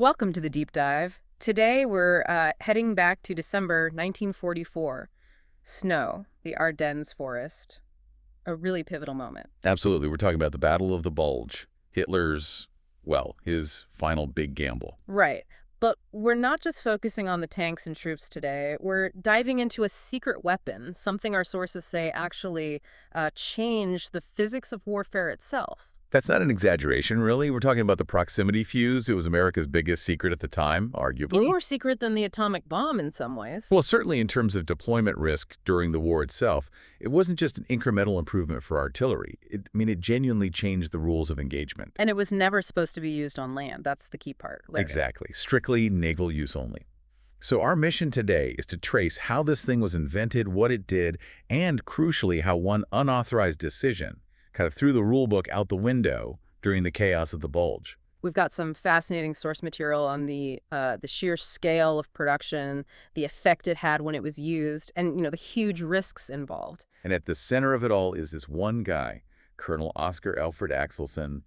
Welcome to the deep dive. Today we're heading back to December 1944. Snow, the Ardennes forest. A really pivotal moment. Absolutely. We're talking about the Battle of the Bulge. Hitler's, well, his final big gamble. Right. But we're not just focusing on the tanks and troops today. We're diving into a secret weapon, something our sources say actually changed the physics of warfare itself. That's not an exaggeration, really. We're talking about the proximity-fuzed. It was America's biggest secret at the time, arguably. More secret than the atomic bomb in some ways. Well, certainly in terms of deployment risk during the war itself, it wasn't just an incremental improvement for artillery. It genuinely changed the rules of engagement. And it was never supposed to be used on land. That's the key part. Right? Exactly. Strictly naval use only. So our mission today is to trace how this thing was invented, what it did, and crucially, how one unauthorized decision kind of threw the rule book out the window during the chaos of the Bulge. We've got some fascinating source material on the sheer scale of production, the effect it had when it was used, and the huge risks involved. And at the center of it all is this one guy, Colonel Oscar Alfred Axelson,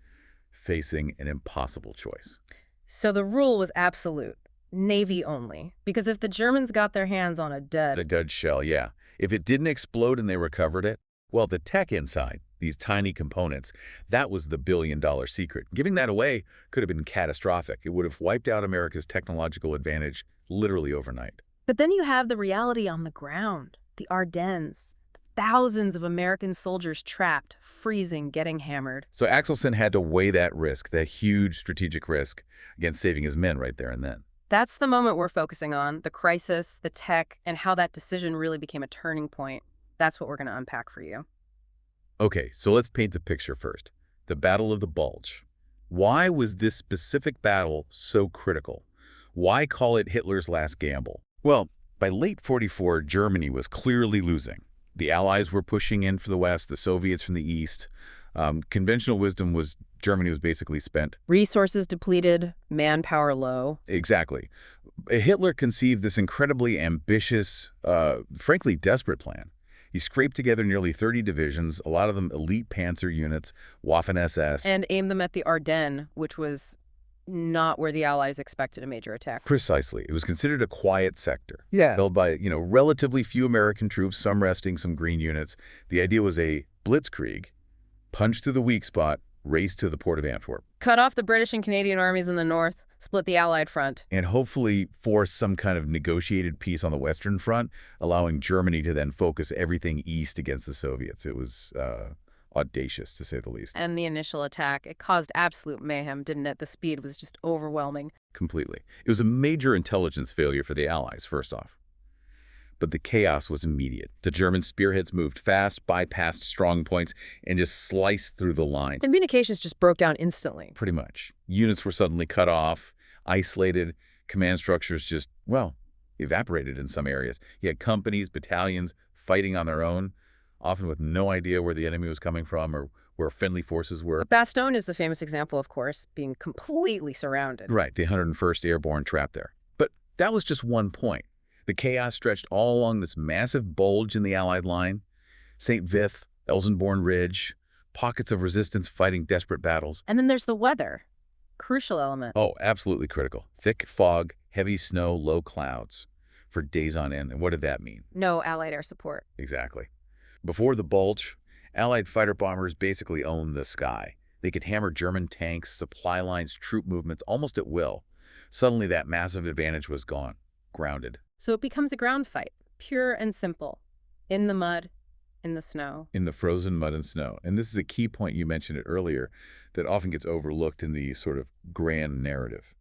facing an impossible choice. So the rule was absolute, Navy only, because if the Germans got their hands on a dud shell, yeah. If it didn't explode and they recovered it, well, the tech inside, these tiny components, that was the billion-dollar secret. Giving that away could have been catastrophic. It would have wiped out America's technological advantage literally overnight. But then you have the reality on the ground, the Ardennes. Thousands of American soldiers trapped, freezing, getting hammered. So Axelson had to weigh that risk, that huge strategic risk, against saving his men right there and then. That's the moment we're focusing on, the crisis, the tech, and how that decision really became a turning point. That's what we're going to unpack for you. Okay, so let's paint the picture first. The Battle of the Bulge. Why was this specific battle so critical? Why call it Hitler's last gamble? Well, by late 44, Germany was clearly losing. The Allies were pushing in for the West, the Soviets from the East. Conventional wisdom was Germany was basically spent. Resources depleted, manpower low. Exactly. Hitler conceived this incredibly ambitious, frankly desperate plan. He scraped together nearly 30 divisions, a lot of them elite panzer units, Waffen-SS. And aimed them at the Ardennes, which was not where the Allies expected a major attack. Precisely. It was considered a quiet sector. Yeah. Held by, relatively few American troops, some resting, some green units. The idea was a blitzkrieg, punch to the weak spot, race to the port of Antwerp. Cut off the British and Canadian armies in the north, split the Allied front. And hopefully force some kind of negotiated peace on the Western Front, allowing Germany to then focus everything east against the Soviets. It was audacious, to say the least. And the initial attack, it caused absolute mayhem, didn't it? The speed was just overwhelming. Completely. It was a major intelligence failure for the Allies, first off. But the chaos was immediate. The German spearheads moved fast, bypassed strong points, and just sliced through the lines. Communications just broke down instantly. Pretty much. Units were suddenly cut off, isolated. Command structures just, well, evaporated in some areas. You had companies, battalions fighting on their own, often with no idea where the enemy was coming from or where friendly forces were. Bastogne is the famous example, of course, being completely surrounded. Right, the 101st Airborne trapped there. But that was just one point. The chaos stretched all along this massive bulge in the Allied line. St. Vith, Elsenborn Ridge, pockets of resistance fighting desperate battles. And then there's the weather. Crucial element. Oh, absolutely critical. Thick fog, heavy snow, low clouds for days on end. And what did that mean? No Allied air support. Exactly. Before the Bulge, Allied fighter bombers basically owned the sky. They could hammer German tanks, supply lines, troop movements almost at will. Suddenly that massive advantage was gone, grounded. So it becomes a ground fight, pure and simple, in the mud, in the snow. In the frozen mud and snow. And this is a key point, you mentioned it earlier, that often gets overlooked in the sort of grand narrative.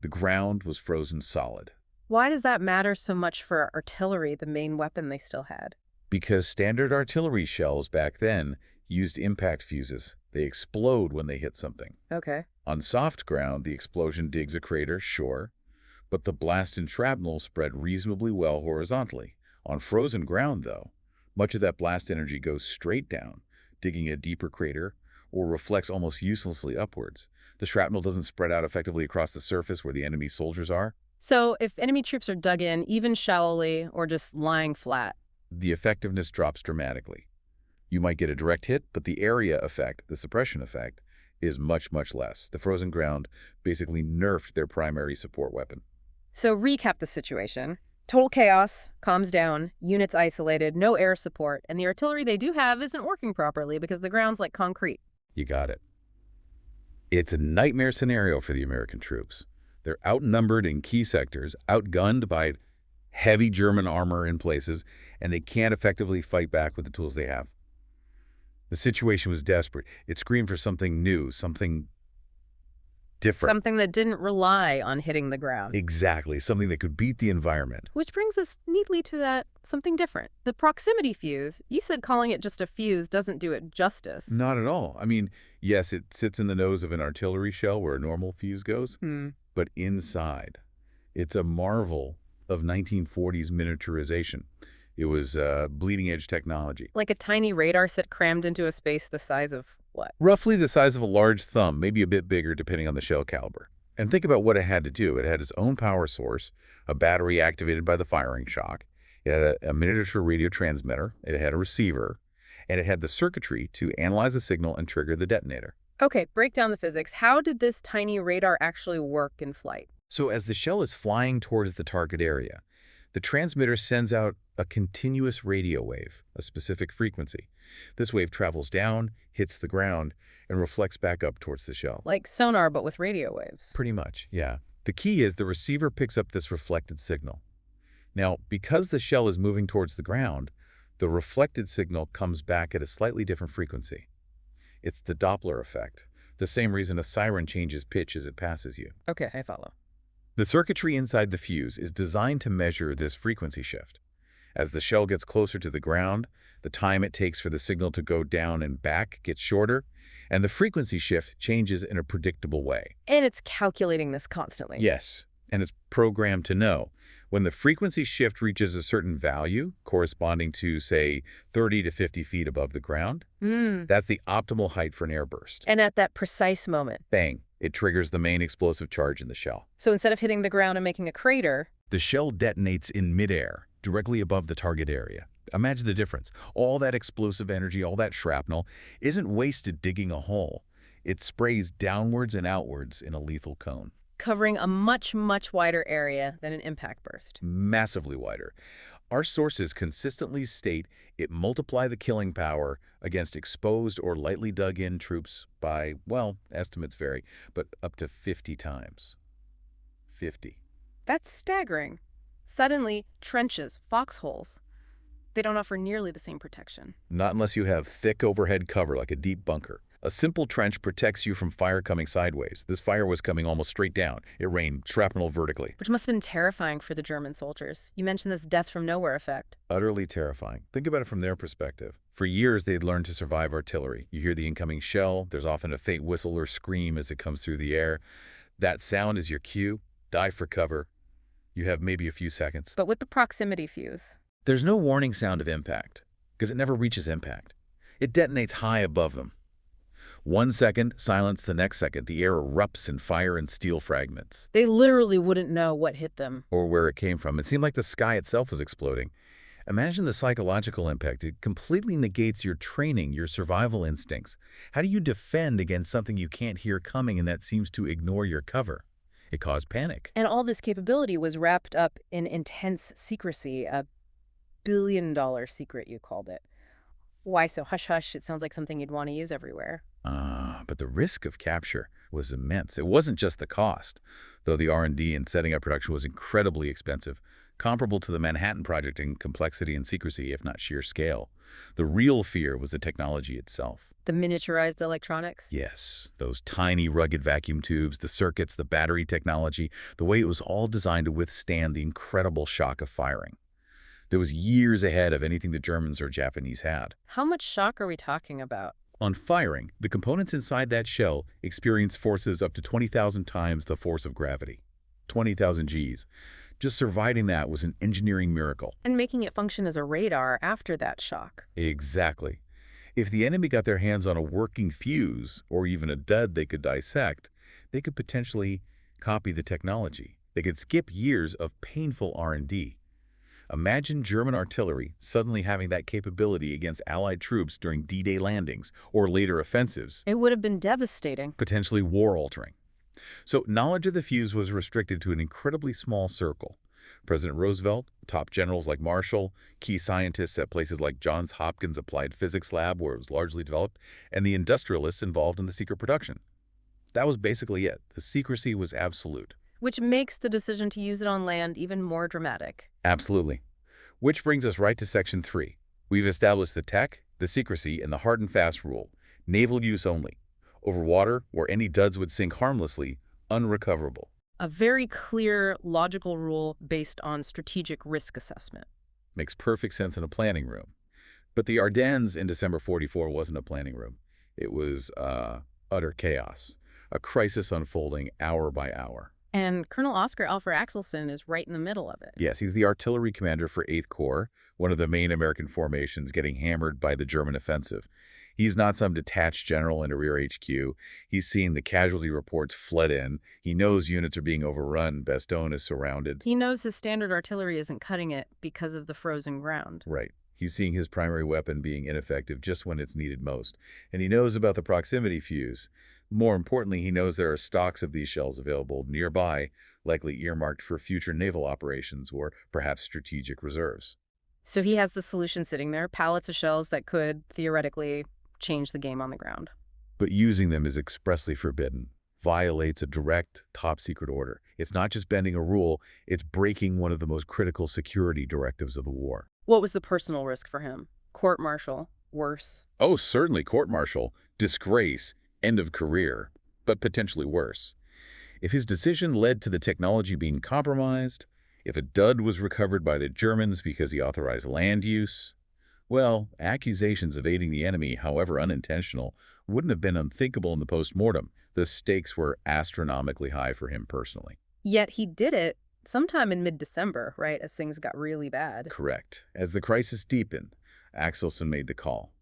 The ground was frozen solid. Why does that matter so much for artillery, the main weapon they still had? Because standard artillery shells back then used impact fuses. They explode when they hit something. Okay. On soft ground, the explosion digs a crater, sure, but the blast and shrapnel spread reasonably well horizontally. On frozen ground, though, much of that blast energy goes straight down, digging a deeper crater, or reflects almost uselessly upwards. The shrapnel doesn't spread out effectively across the surface where the enemy soldiers are. So if enemy troops are dug in, even shallowly, or just lying flat, the effectiveness drops dramatically. You might get a direct hit, but the area effect, the suppression effect, is much, much less. The frozen ground basically nerfed their primary support weapon. So recap the situation. Total chaos, comms down, units isolated, no air support, and the artillery they do have isn't working properly because the ground's like concrete. You got it. It's a nightmare scenario for the American troops. They're outnumbered in key sectors, outgunned by heavy German armor in places, and they can't effectively fight back with the tools they have. The situation was desperate. It screamed for something new, something different. Something that didn't rely on hitting the ground. Exactly, something that could beat the environment. Which brings us neatly to that something different. The proximity fuse, you said calling it just a fuse doesn't do it justice. Not at all. I mean, yes, it sits in the nose of an artillery shell where a normal fuse goes, but inside, it's a marvel of 1940s miniaturization. It was bleeding-edge technology. Like a tiny radar set crammed into a space the size of what? Roughly the size of a large thumb, maybe a bit bigger depending on the shell caliber. And think about what it had to do. It had its own power source, a battery activated by the firing shock. It had a miniature radio transmitter. It had a receiver. And it had the circuitry to analyze the signal and trigger the detonator. Okay, break down the physics. How did this tiny radar actually work in flight? So as the shell is flying towards the target area, the transmitter sends out a continuous radio wave, a specific frequency. This wave travels down, hits the ground, and reflects back up towards the shell. Like sonar, but with radio waves. Pretty much, yeah. The key is the receiver picks up this reflected signal. Now, because the shell is moving towards the ground, the reflected signal comes back at a slightly different frequency. It's the Doppler effect, the same reason a siren changes pitch as it passes you. Okay, I follow. The circuitry inside the fuse is designed to measure this frequency shift. As the shell gets closer to the ground, the time it takes for the signal to go down and back gets shorter, and the frequency shift changes in a predictable way. And it's calculating this constantly. Yes, and it's programmed to know. When the frequency shift reaches a certain value, corresponding to, say, 30 to 50 feet above the ground, that's the optimal height for an airburst. And at that precise moment, bang, it triggers the main explosive charge in the shell. So instead of hitting the ground and making a crater, the shell detonates in midair, directly above the target area. Imagine the difference. All that explosive energy, all that shrapnel, isn't wasted digging a hole. It sprays downwards and outwards in a lethal cone. covering a much, much wider area than an impact burst. Massively wider. Our sources consistently state it multiply the killing power against exposed or lightly dug-in troops by, well, estimates vary, but up to 50 times. 50. That's staggering. Suddenly, trenches, foxholes, they don't offer nearly the same protection. Not unless you have thick overhead cover like a deep bunker. A simple trench protects you from fire coming sideways. This fire was coming almost straight down. It rained shrapnel vertically. Which must have been terrifying for the German soldiers. You mentioned this death-from-nowhere effect. Utterly terrifying. Think about it from their perspective. For years, they'd learned to survive artillery. You hear the incoming shell. There's often a faint whistle or scream as it comes through the air. That sound is your cue. Dive for cover. You have maybe a few seconds. But with the proximity fuse, there's no warning sound of impact, because it never reaches impact. It detonates high above them. 1 second, silence the next second. The air erupts in fire and steel fragments. they literally wouldn't know what hit them. Or where it came from. It seemed like the sky itself was exploding. Imagine the psychological impact. It completely negates your training, your survival instincts. How do you defend against something you can't hear coming and that seems to ignore your cover? It caused panic. And all this capability was wrapped up in intense secrecy, a billion-dollar secret, you called it. Why so hush-hush? It sounds like something you'd want to use everywhere. But the risk of capture was immense. It wasn't just the cost, though the R&D and setting up production was incredibly expensive, comparable to the Manhattan Project in complexity and secrecy, if not sheer scale. The real fear was the technology itself. The miniaturized electronics? Yes, those tiny rugged vacuum tubes, the circuits, the battery technology, the way it was all designed to withstand the incredible shock of firing. There was years ahead of anything the Germans or Japanese had. How much shock are we talking about? On firing, the components inside that shell experienced forces up to 20,000 times the force of gravity. 20,000 Gs. Just surviving that was an engineering miracle. And making it function as a radar after that shock. Exactly. If the enemy got their hands on a working fuse, or even a dud they could dissect, they could potentially copy the technology. They could skip years of painful R&D. Imagine German artillery suddenly having that capability against Allied troops during D-Day landings or later offensives, It would have been devastating. potentially war-altering. So knowledge of the fuse was restricted to an incredibly small circle. President Roosevelt, top generals like Marshall, key scientists at places like Johns Hopkins Applied Physics Lab where it was largely developed, and the industrialists involved in the secret production. That was basically it. The secrecy was absolute. Which makes the decision to use it on land even more dramatic. Absolutely. Which brings us right to Section 3. We've established the tech, the secrecy, and the hard and fast rule. Naval use only. Over water, where any duds would sink harmlessly, unrecoverable. A very clear, logical rule based on strategic risk assessment. Makes perfect sense in a planning room. But the Ardennes in December '44 wasn't a planning room. It was utter chaos. A crisis unfolding hour by hour. And Colonel Oscar Alfred Axelson is right in the middle of it. Yes, he's the artillery commander for 8th Corps, one of the main American formations getting hammered by the German offensive. He's not some detached general in a rear HQ. He's seeing the casualty reports flood in. He knows units are being overrun. Bastogne is surrounded. He knows his standard artillery isn't cutting it because of the frozen ground. Right. He's seeing his primary weapon being ineffective just when it's needed most. And he knows about the proximity fuse. More importantly, he knows there are stocks of these shells available nearby, likely earmarked for future naval operations or perhaps strategic reserves. So he has the solution sitting there, pallets of shells that could, theoretically, change the game on the ground. But using them is expressly forbidden, violates a direct, top-secret order. It's not just bending a rule, it's breaking one of the most critical security directives of the war. What was the personal risk for him? Court-martial? Worse? Oh, certainly court-martial, disgrace, end of career, but potentially worse. If his decision led to the technology being compromised, if a dud was recovered by the Germans because he authorized land use, well, accusations of aiding the enemy, however unintentional, wouldn't have been unthinkable in the post-mortem. The stakes were astronomically high for him personally. Yet he did it sometime in mid-December, right, as things got really bad. Correct. As the crisis deepened, Axelson made the call.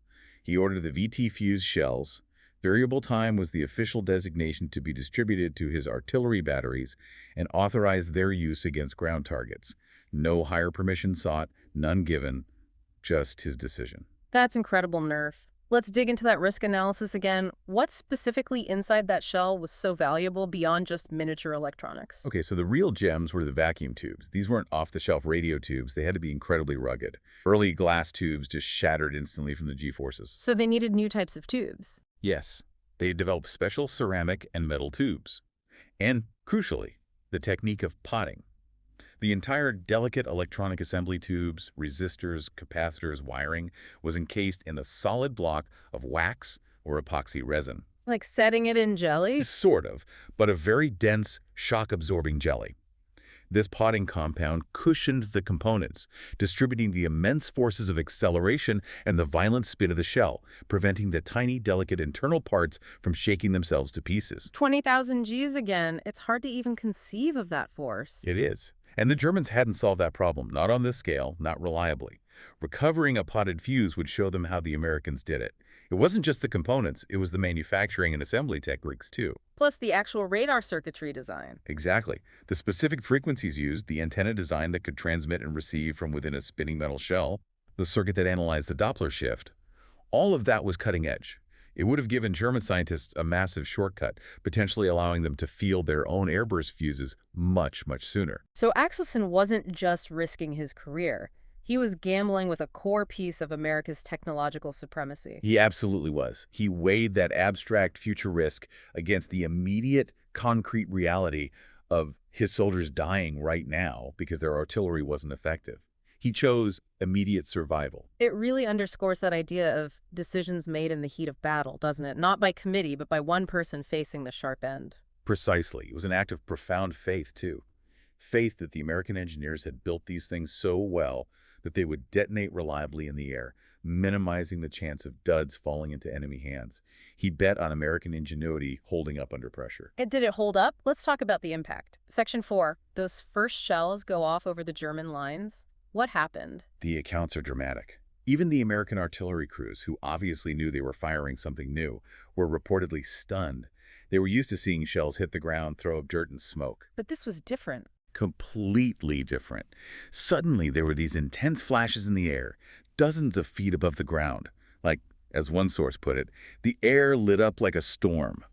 He ordered the VT fuse shells. Variable time was the official designation to be distributed to his artillery batteries and authorized their use against ground targets. No higher permission sought, none given, just his decision. That's incredible nerve. Let's dig into that risk analysis again. What specifically inside that shell was so valuable beyond just miniature electronics? Okay, so the real gems were the vacuum tubes. These weren't off-the-shelf radio tubes. They had to be incredibly rugged. Early glass tubes just shattered instantly from the G-forces. So they needed new types of tubes. Yes, they developed special ceramic and metal tubes. And, crucially, the technique of potting. The entire delicate electronic assembly tubes, resistors, capacitors, wiring was encased in a solid block of wax or epoxy resin. Like setting it in jelly? Sort of, but a very dense, shock-absorbing jelly. This potting compound cushioned the components, distributing the immense forces of acceleration and the violent spin of the shell, preventing the tiny, delicate internal parts from shaking themselves to pieces. 20,000 Gs again. It's hard to even conceive of that force. It is. And the Germans hadn't solved that problem, not on this scale, not reliably. Recovering a potted fuse would show them how the Americans did it. It wasn't just the components, it was the manufacturing and assembly techniques too. Plus the actual radar circuitry design. Exactly. The specific frequencies used, the antenna design that could transmit and receive from within a spinning metal shell, the circuit that analyzed the Doppler shift, all of that was cutting edge. It would have given German scientists a massive shortcut, potentially allowing them to field their own airburst fuses much, much sooner. So Axelson wasn't just risking his career. He was gambling with a core piece of America's technological supremacy. He absolutely was. He weighed that abstract future risk against the immediate, concrete reality of his soldiers dying right now because their artillery wasn't effective. He chose immediate survival. It really underscores that idea of decisions made in the heat of battle, doesn't it? Not by committee, but by one person facing the sharp end. Precisely. It was an act of profound faith, too. Faith that the American engineers had built these things so well that they would detonate reliably in the air, minimizing the chance of duds falling into enemy hands. He bet on American ingenuity holding up under pressure. And did it hold up? Let's talk about the impact. Section 4. Those first shells go off over the German lines. What happened? The accounts are dramatic. Even the American artillery crews, who obviously knew they were firing something new, were reportedly stunned. They were used to seeing shells hit the ground, throw up dirt and smoke. But this was different. Completely different. Suddenly, there were these intense flashes in the air, dozens of feet above the ground. Like, as one source put it, the air lit up like a storm.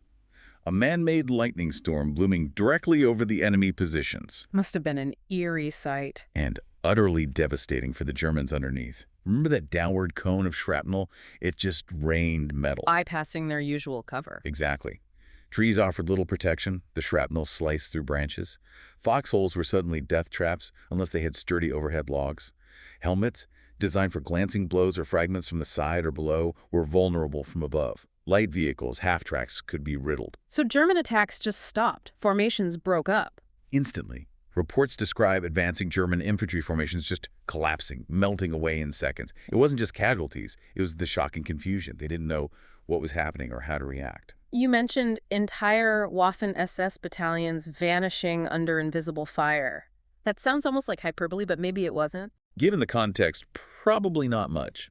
A man-made lightning storm blooming directly over the enemy positions. Must have been an eerie sight. And utterly devastating for the Germans underneath. Remember that downward cone of shrapnel? It just rained metal. Bypassing their usual cover. Exactly. Trees offered little protection. The shrapnel sliced through branches. Foxholes were suddenly death traps unless they had sturdy overhead logs. Helmets, designed for glancing blows or fragments from the side or below, were vulnerable from above. Light vehicles, half-tracks, could be riddled. So German attacks just stopped. Formations broke up. Instantly. Reports describe advancing German infantry formations just collapsing, melting away in seconds. It wasn't just casualties. It was the shocking confusion. They didn't know what was happening or how to react. You mentioned entire Waffen-SS battalions vanishing under invisible fire. That sounds almost like hyperbole, but maybe it wasn't. Given the context, probably not much.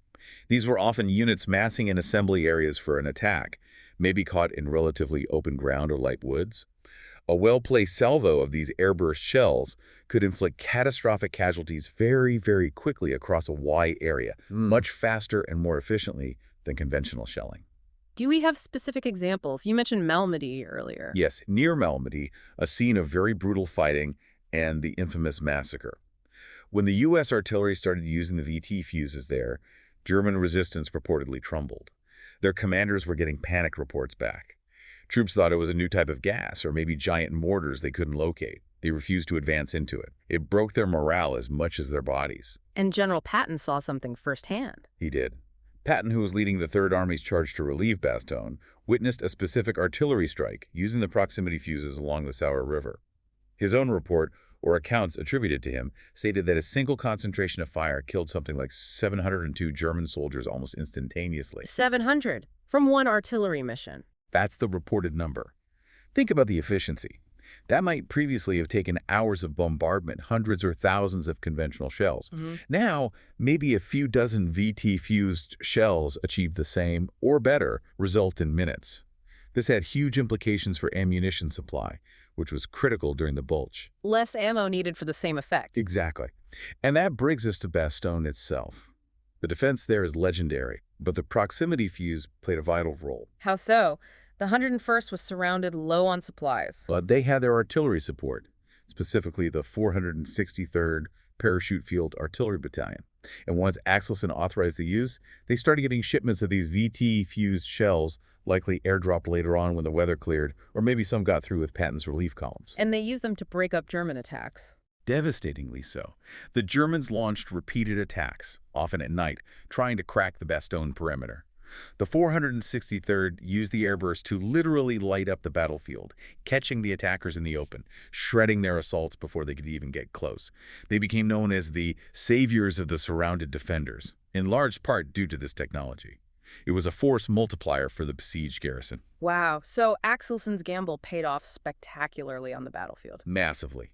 These were often units massing in assembly areas for an attack, maybe caught in relatively open ground or light woods. A well-placed salvo of these airburst shells could inflict catastrophic casualties very, very quickly across a wide area, much faster and more efficiently than conventional shelling. Do we have specific examples? You mentioned Malmedy earlier. Yes, near Malmedy, a scene of very brutal fighting and the infamous massacre. When the U.S. artillery started using the VT fuses there, German resistance purportedly crumbled. Their commanders were getting panic reports back. Troops thought it was a new type of gas or maybe giant mortars they couldn't locate. They refused to advance into it. It broke their morale as much as their bodies. And General Patton saw something firsthand. He did. Patton, who was leading the Third Army's charge to relieve Bastogne, witnessed a specific artillery strike using the proximity fuses along the Sauer River. His own report, or accounts attributed to him, stated that a single concentration of fire killed something like 702 German soldiers almost instantaneously. 700 from one artillery mission. That's the reported number. Think about the efficiency. That might previously have taken hours of bombardment, hundreds or thousands of conventional shells. Now, maybe a few dozen VT-fused shells achieved the same, or better, result in minutes. This had huge implications for ammunition supply, which was critical during the Bulge. Less ammo needed for the same effect. Exactly. And that brings us to Bastogne itself. The defense there is legendary, but the proximity fuse played a vital role. How so? The 101st was surrounded low on supplies. But they had their artillery support, specifically the 463rd Parachute Field Artillery Battalion. And once Axelson authorized the use, they started getting shipments of these VT-fused shells, likely airdropped later on when the weather cleared, or maybe some got through with Patton's relief columns. And they used them to break up German attacks. Devastatingly so. The Germans launched repeated attacks, often at night, trying to crack the Bastogne perimeter. The 463rd used the airburst to literally light up the battlefield, catching the attackers in the open, shredding their assaults before they could even get close. They became known as the saviors of the surrounded defenders, in large part due to this technology. It was a force multiplier for the besieged garrison. Wow, so Axelson's gamble paid off spectacularly on the battlefield. Massively.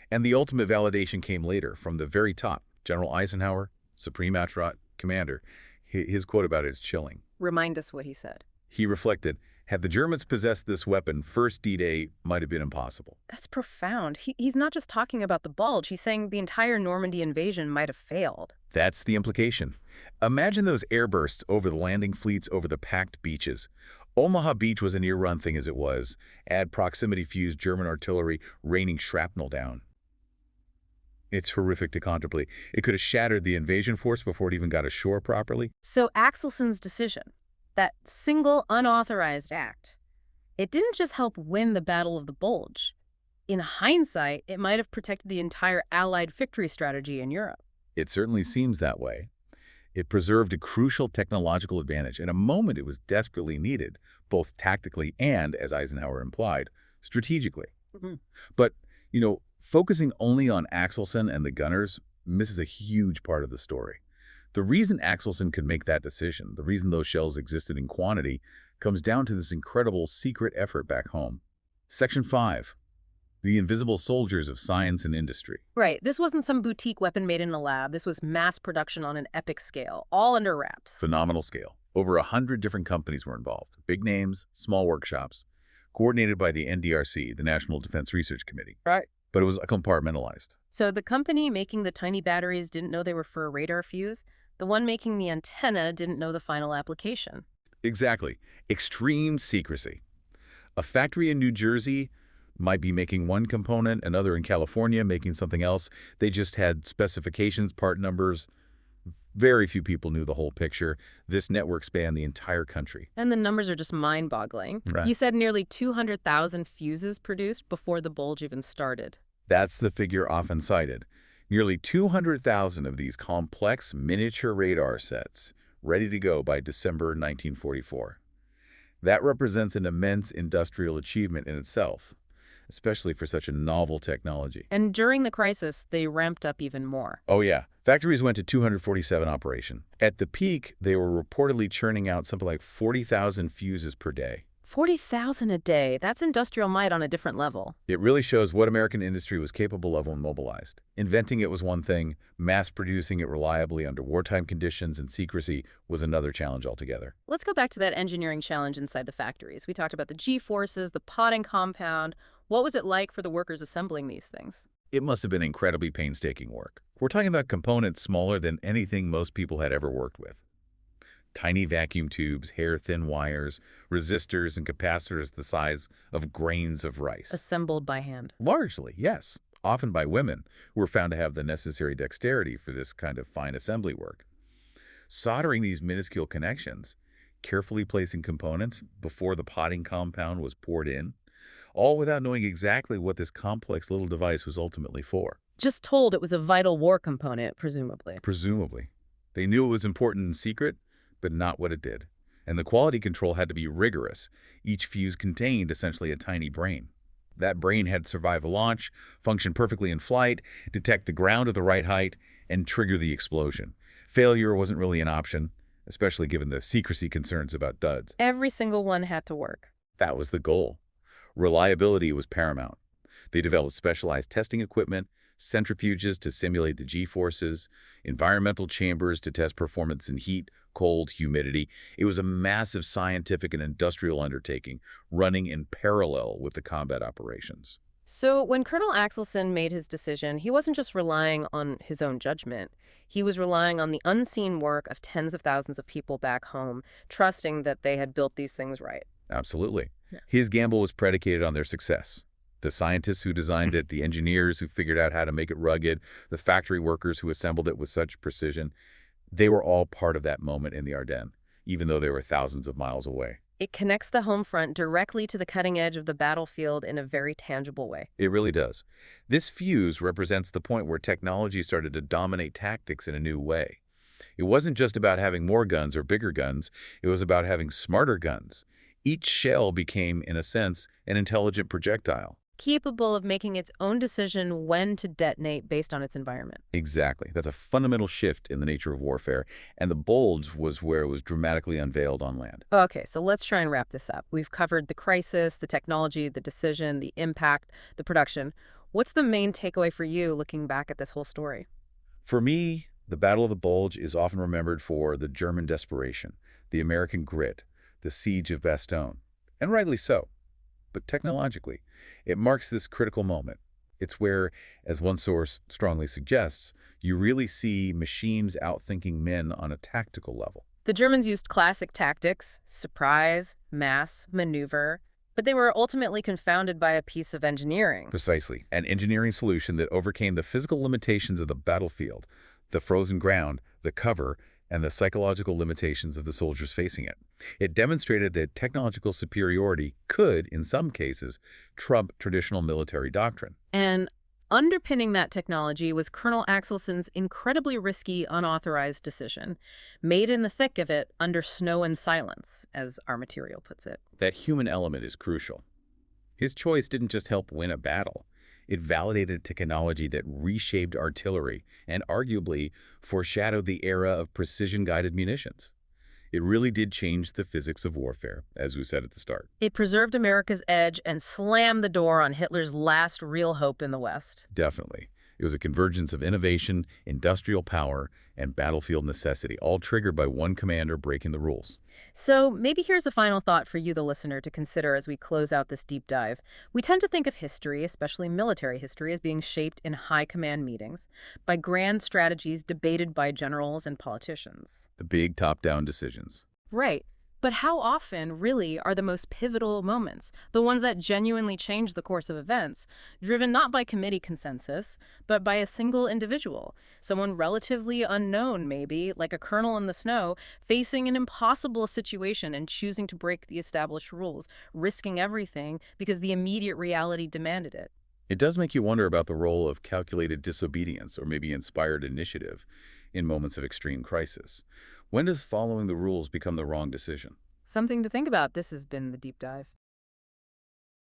And the ultimate validation came later, from the very top. General Eisenhower, Supreme Outthink Commander, his quote about it is chilling. Remind us what he said. He reflected, had the Germans possessed this weapon, first D-Day might have been impossible. That's profound. He's not just talking about the Bulge. He's saying the entire Normandy invasion might have failed. That's the implication. Imagine those airbursts over the landing fleets over the packed beaches. Omaha Beach was a near-run thing as it was. Add proximity-fused German artillery raining shrapnel down. It's horrific to contemplate. It could have shattered the invasion force before it even got ashore properly. So Axelson's decision, that single unauthorized act, it didn't just help win the Battle of the Bulge. In hindsight, it might have protected the entire Allied victory strategy in Europe. It certainly seems that way. It preserved a crucial technological advantage in a moment it was desperately needed, both tactically and, as Eisenhower implied, strategically. But, focusing only on Axelson and the gunners misses a huge part of the story. The reason Axelson could make that decision, the reason those shells existed in quantity, comes down to this incredible secret effort back home. Section 5. The invisible soldiers of science and industry. Right. This wasn't some boutique weapon made in a lab. This was mass production on an epic scale, all under wraps. Phenomenal scale. Over 100 different companies were involved. Big names, small workshops. Coordinated by the NDRC, the National Defense Research Committee. Right. but it was compartmentalized. So the company making the tiny batteries didn't know they were for a radar fuse. The one making the antenna didn't know the final application. Exactly. Extreme secrecy. A factory in New Jersey might be making one component, another in California making something else. They just had specifications, part numbers. Very few people knew the whole picture. This network spanned the entire country. And the numbers are just mind-boggling. Right. You said nearly 200,000 fuses produced before the Bulge even started. That's the figure often cited. Nearly 200,000 of these complex miniature radar sets ready to go by December 1944. That represents an immense industrial achievement in itself, especially for such a novel technology. And during the crisis, they ramped up even more. Oh yeah, factories went to 247 operation. At the peak, they were reportedly churning out something like 40,000 fuses per day. 40,000 a day. That's industrial might on a different level. It really shows what American industry was capable of when mobilized. Inventing it was one thing, mass producing it reliably under wartime conditions and secrecy was another challenge altogether. Let's go back to that engineering challenge inside the factories. We talked about the G-forces, the potting compound. What was it like for the workers assembling these things? It must have been incredibly painstaking work. We're talking about components smaller than anything most people had ever worked with. Tiny vacuum tubes, hair-thin wires, resistors and capacitors the size of grains of rice. Assembled by hand. Largely, yes. Often by women, who were found to have the necessary dexterity for this kind of fine assembly work. Soldering these minuscule connections, carefully placing components before the potting compound was poured in, all without knowing exactly what this complex little device was ultimately for. Just told it was a vital war component, presumably. Presumably. They knew it was important in secret, but not what it did. And the quality control had to be rigorous. Each fuse contained essentially a tiny brain. That brain had to survive a launch, function perfectly in flight, detect the ground at the right height, and trigger the explosion. Failure wasn't really an option, especially given the secrecy concerns about duds. Every single one had to work. That was the goal. Reliability was paramount. They developed specialized testing equipment, centrifuges to simulate the G-forces, environmental chambers to test performance in heat, cold, humidity. It was a massive scientific and industrial undertaking running in parallel with the combat operations. So when Colonel Axelson made his decision, he wasn't just relying on his own judgment. He was relying on the unseen work of tens of thousands of people back home, trusting that they had built these things right. Absolutely. Yeah. His gamble was predicated on their success. The scientists who designed it, the engineers who figured out how to make it rugged, the factory workers who assembled it with such precision, they were all part of that moment in the Ardennes, even though they were thousands of miles away. It connects the home front directly to the cutting edge of the battlefield in a very tangible way. It really does. This fuse represents the point where technology started to dominate tactics in a new way. It wasn't just about having more guns or bigger guns, it was about having smarter guns. Each shell became, in a sense, an intelligent projectile. Capable of making its own decision when to detonate based on its environment. Exactly. That's a fundamental shift in the nature of warfare, and the Bulge was where it was dramatically unveiled on land. Okay, so let's try and wrap this up. We've covered the crisis, the technology, the decision, the impact, the production. What's the main takeaway for you looking back at this whole story? For me, the Battle of the Bulge is often remembered for the German desperation, the American grit, the siege of Bastogne, and rightly so. But technologically, it marks this critical moment. It's where, as one source strongly suggests, you really see machines outthinking men on a tactical level. The Germans used classic tactics, surprise, mass, maneuver, but they were ultimately confounded by a piece of engineering. Precisely. An engineering solution that overcame the physical limitations of the battlefield, the frozen ground, the cover, and the psychological limitations of the soldiers facing it. It demonstrated that technological superiority could, in some cases, trump traditional military doctrine. And underpinning that technology was Colonel Axelson's incredibly risky, unauthorized decision, made in the thick of it under snow and silence, as our material puts it. That human element is crucial. His choice didn't just help win a battle. It validated technology that reshaped artillery and arguably foreshadowed the era of precision-guided munitions. It really did change the physics of warfare, as we said at the start. It preserved America's edge and slammed the door on Hitler's last real hope in the West. Definitely. It was a convergence of innovation, industrial power, and battlefield necessity, all triggered by one commander breaking the rules. So maybe here's a final thought for you, the listener, to consider as we close out this deep dive. We tend to think of history, especially military history, as being shaped in high command meetings by grand strategies debated by generals and politicians. The big top-down decisions. Right. But how often, really, are the most pivotal moments, the ones that genuinely change the course of events, driven not by committee consensus, but by a single individual, someone relatively unknown, maybe, like a colonel in the snow, facing an impossible situation and choosing to break the established rules, risking everything because the immediate reality demanded it? It does make you wonder about the role of calculated disobedience or maybe inspired initiative in moments of extreme crisis. When does following the rules become the wrong decision? Something to think about. This has been The Deep Dive.